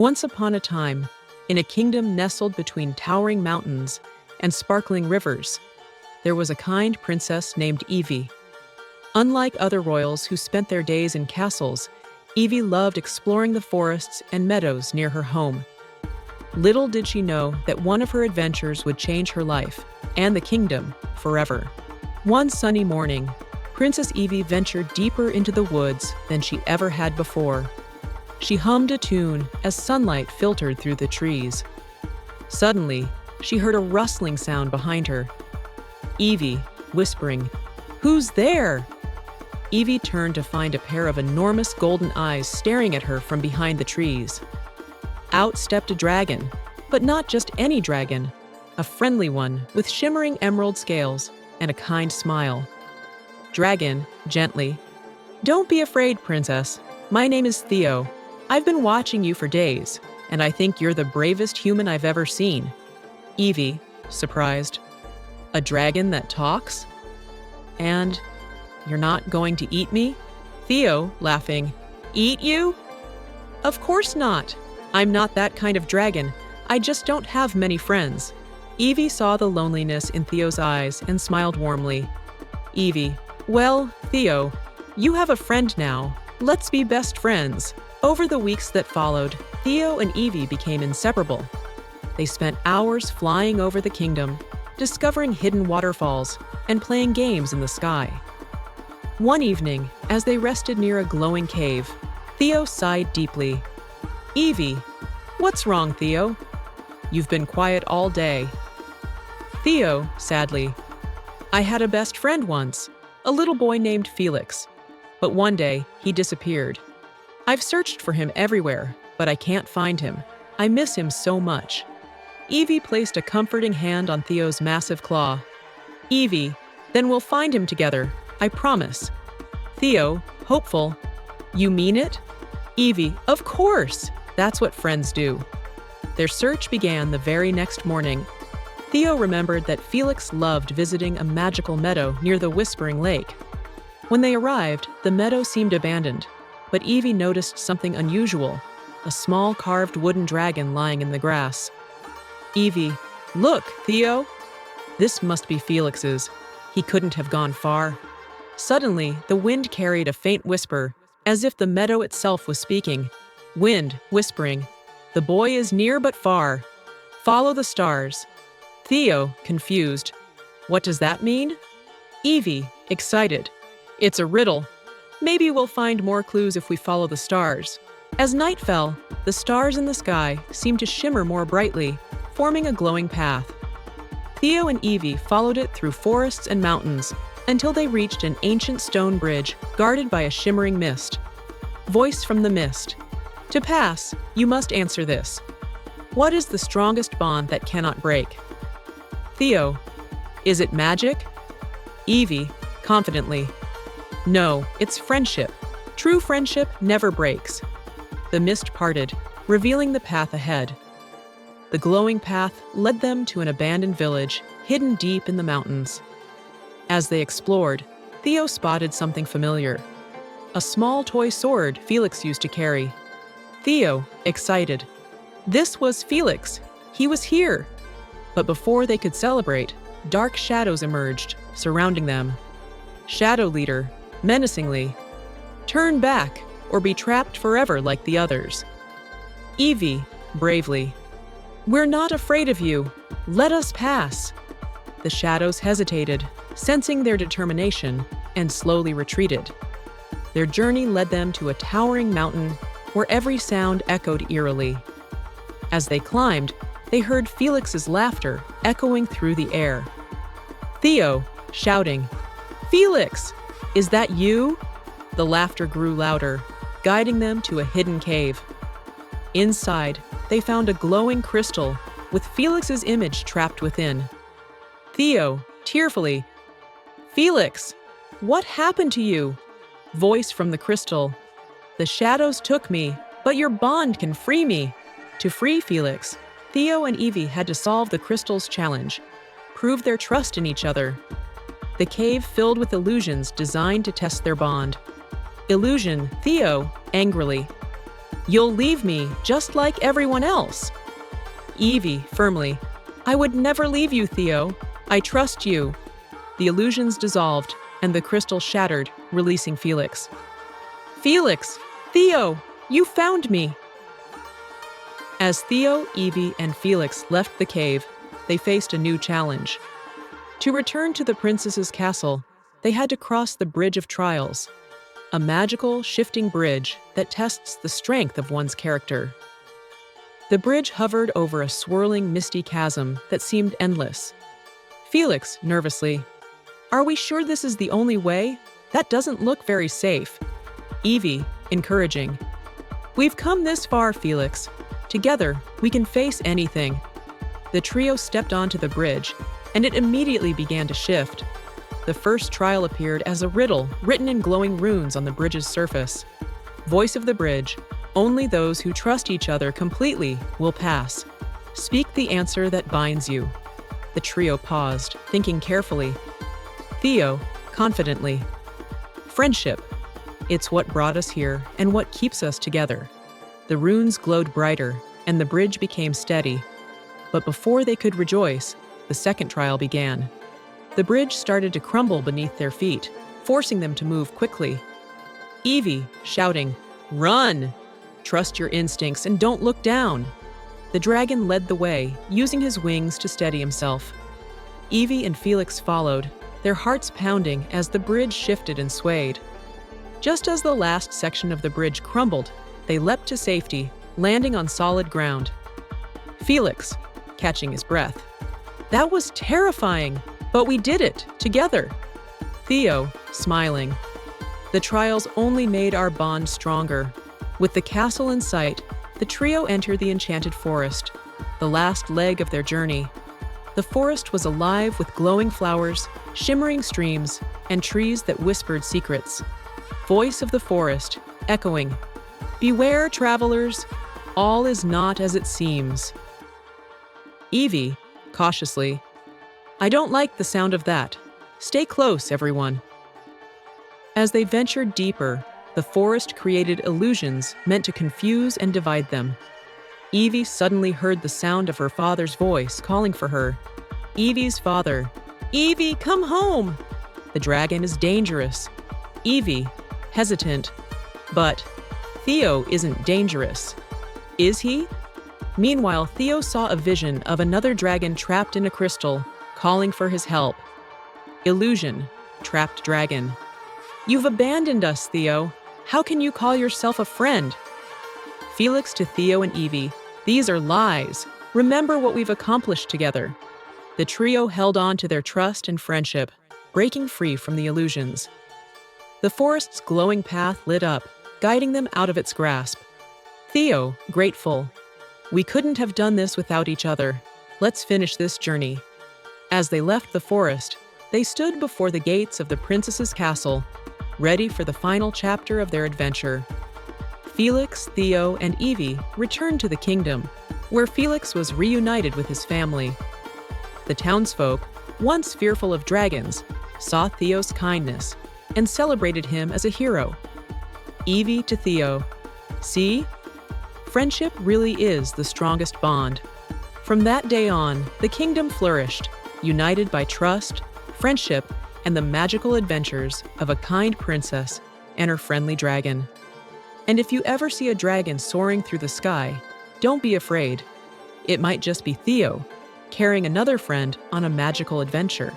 Once upon a time, in a kingdom nestled between towering mountains and sparkling rivers, there was a kind princess named Evie. Unlike other royals who spent their days in castles, Evie loved exploring the forests and meadows near her home. Little did she know that one of her adventures would change her life and the kingdom forever. One sunny morning, Princess Evie ventured deeper into the woods than she ever had before. She hummed a tune as sunlight filtered through the trees. Suddenly, she heard a rustling sound behind her. Evie, whispering, "Who's there?" Evie turned to find a pair of enormous golden eyes staring at her from behind the trees. Out stepped a dragon, but not just any dragon, a friendly one with shimmering emerald scales and a kind smile. Dragon, gently, "Don't be afraid, princess. My name is Theo. I've been watching you for days, and I think you're the bravest human I've ever seen." Evie, surprised, "A dragon that talks? And you're not going to eat me?" Theo, laughing, "Eat you? Of course not. I'm not that kind of dragon. I just don't have many friends." Evie saw the loneliness in Theo's eyes and smiled warmly. Evie, "Well, Theo, you have a friend now. Let's be best friends." Over the weeks that followed, Theo and Evie became inseparable. They spent hours flying over the kingdom, discovering hidden waterfalls, and playing games in the sky. One evening, as they rested near a glowing cave, Theo sighed deeply. "Evie, what's wrong, Theo? You've been quiet all day." Theo, sadly, "I had a best friend once, a little boy named Felix, but one day he disappeared. I've searched for him everywhere, but I can't find him. I miss him so much." Evie placed a comforting hand on Theo's massive claw. "Evie, then we'll find him together, I promise." Theo, hopeful, "You mean it?" Evie, "Of course! That's what friends do." Their search began the very next morning. Theo remembered that Felix loved visiting a magical meadow near the Whispering Lake. When they arrived, the meadow seemed abandoned, but Evie noticed something unusual, a small carved wooden dragon lying in the grass. Evie, "Look, Theo! This must be Felix's. He couldn't have gone far." Suddenly, the wind carried a faint whisper, as if the meadow itself was speaking. Wind, whispering, "The boy is near but far. Follow the stars." Theo, confused, "What does that mean?" Evie, excited, "It's a riddle. Maybe we'll find more clues if we follow the stars." As night fell, the stars in the sky seemed to shimmer more brightly, forming a glowing path. Theo and Evie followed it through forests and mountains until they reached an ancient stone bridge guarded by a shimmering mist. Voice from the mist, "To pass, you must answer this. What is the strongest bond that cannot break?" Theo, "Is it magic?" Evie, confidently, "No, it's friendship. True friendship never breaks." The mist parted, revealing the path ahead. The glowing path led them to an abandoned village hidden deep in the mountains. As they explored, Theo spotted something familiar, a small toy sword Felix used to carry. Theo, excited, "This was Felix. He was here." But before they could celebrate, dark shadows emerged, surrounding them. Shadow Leader, menacingly, "Turn back, or be trapped forever like the others." Evie, bravely, "We're not afraid of you. Let us pass." The shadows hesitated, sensing their determination, and slowly retreated. Their journey led them to a towering mountain where every sound echoed eerily. As they climbed, they heard Felix's laughter echoing through the air. Theo, shouting, "Felix! Is that you?" The laughter grew louder, guiding them to a hidden cave. Inside, they found a glowing crystal with Felix's image trapped within. Theo, tearfully, "Felix, what happened to you?" Voice from the crystal, "The shadows took me, but your bond can free me." To free Felix, Theo and Evie had to solve the crystal's challenge, prove their trust in each other. The cave filled with illusions designed to test their bond. Illusion, Theo, angrily, You'll leave me just like everyone else. Evie, firmly. I would never leave you, Theo. I trust you. The illusions dissolved, and the crystal shattered, releasing Felix. Felix! Theo! You found me! As Theo, Evie, and Felix left the cave, they faced a new challenge. To return to the princess's castle, they had to cross the Bridge of Trials, a magical, shifting bridge that tests the strength of one's character. The bridge hovered over a swirling, misty chasm that seemed endless. Felix, nervously, "Are we sure this is the only way? That doesn't look very safe." Evie, encouraging, "We've come this far, Felix. Together, we can face anything." The trio stepped onto the bridge, and it immediately began to shift. The first trial appeared as a riddle written in glowing runes on the bridge's surface. Voice of the bridge, only those who trust each other completely will pass. Speak the answer that binds you. The trio paused, thinking carefully. Theo, confidently, friendship. It's what brought us here and what keeps us together. The runes glowed brighter, and the bridge became steady. But before they could rejoice, the second trial began. The bridge started to crumble beneath their feet, forcing them to move quickly. Evie, shouting, "Run! Trust your instincts and don't look down." The dragon led the way, using his wings to steady himself. Evie and Felix followed, their hearts pounding as the bridge shifted and swayed. Just as the last section of the bridge crumbled, they leapt to safety, landing on solid ground. Felix, catching his breath, "That was terrifying, but we did it, together." Theo, smiling, "The trials only made our bond stronger." With the castle in sight, the trio entered the enchanted forest, the last leg of their journey. The forest was alive with glowing flowers, shimmering streams, and trees that whispered secrets. Voice of the forest, echoing, "Beware, travelers, all is not as it seems." Evie, cautiously, "I don't like the sound of that. Stay close, everyone." As they ventured deeper, the forest created illusions meant to confuse and divide them. Evie suddenly heard the sound of her father's voice calling for her. Evie's father, "Evie, come home! The dragon is dangerous." Evie, hesitant, "But Theo isn't dangerous. Is he?" Meanwhile, Theo saw a vision of another dragon trapped in a crystal, calling for his help. Illusion, trapped dragon. "You've abandoned us, Theo. How can you call yourself a friend?" Felix to Theo and Evie, "These are lies. Remember what we've accomplished together." The trio held on to their trust and friendship, breaking free from the illusions. The forest's glowing path lit up, guiding them out of its grasp. Theo, grateful, "We couldn't have done this without each other. Let's finish this journey." As they left the forest, they stood before the gates of the princess's castle, ready for the final chapter of their adventure. Felix, Theo, and Evie returned to the kingdom, where Felix was reunited with his family. The townsfolk, once fearful of dragons, saw Theo's kindness and celebrated him as a hero. Evie to Theo, "See? Friendship really is the strongest bond." From that day on, the kingdom flourished, united by trust, friendship, and the magical adventures of a kind princess and her friendly dragon. And if you ever see a dragon soaring through the sky, don't be afraid. It might just be Theo, carrying another friend on a magical adventure.